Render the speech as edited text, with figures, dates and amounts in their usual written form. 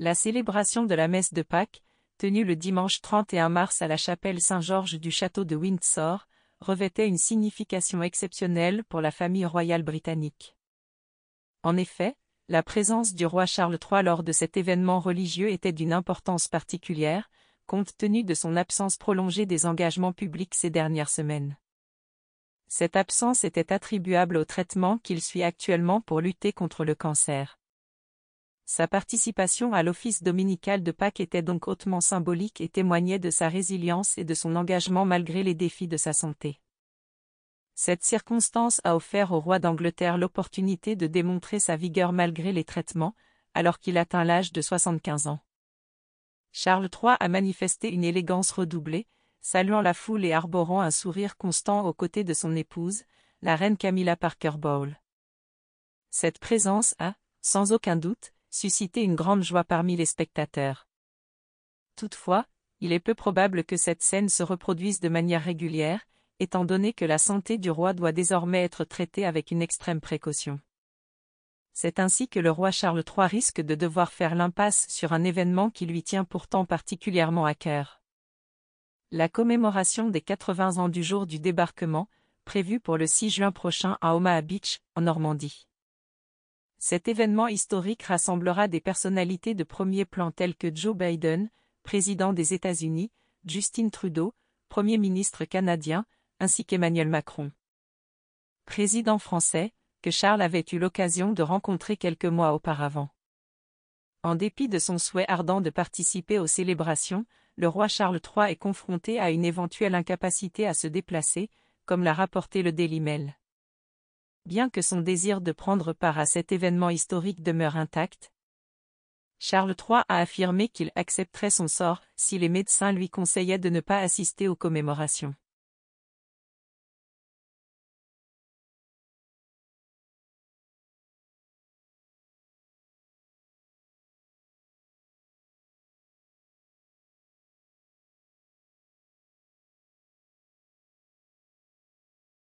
La célébration de la messe de Pâques, tenue le dimanche 31 mars à la chapelle Saint-Georges du château de Windsor, revêtait une signification exceptionnelle pour la famille royale britannique. En effet, la présence du roi Charles III lors de cet événement religieux était d'une importance particulière, compte tenu de son absence prolongée des engagements publics ces dernières semaines. Cette absence était attribuable au traitement qu'il suit actuellement pour lutter contre le cancer. Sa participation à l'office dominical de Pâques était donc hautement symbolique et témoignait de sa résilience et de son engagement malgré les défis de sa santé. Cette circonstance a offert au roi d'Angleterre l'opportunité de démontrer sa vigueur malgré les traitements, alors qu'il atteint l'âge de 75 ans. Charles III a manifesté une élégance redoublée, saluant la foule et arborant un sourire constant aux côtés de son épouse, la reine Camilla Parker Bowles. Cette présence a, sans aucun doute, suscité une grande joie parmi les spectateurs. Toutefois, il est peu probable que cette scène se reproduise de manière régulière, étant donné que la santé du roi doit désormais être traitée avec une extrême précaution. C'est ainsi que le roi Charles III risque de devoir faire l'impasse sur un événement qui lui tient pourtant particulièrement à cœur. La commémoration des 80 ans du jour du débarquement, prévue pour le 6 juin prochain à Omaha Beach, en Normandie. Cet événement historique rassemblera des personnalités de premier plan telles que Joe Biden, président des États-Unis, Justin Trudeau, Premier ministre canadien, ainsi qu'Emmanuel Macron, président français, que Charles avait eu l'occasion de rencontrer quelques mois auparavant. En dépit de son souhait ardent de participer aux célébrations, le roi Charles III est confronté à une éventuelle incapacité à se déplacer, comme l'a rapporté le Daily Mail. Bien que son désir de prendre part à cet événement historique demeure intact, Charles III a affirmé qu'il accepterait son sort si les médecins lui conseillaient de ne pas assister aux commémorations.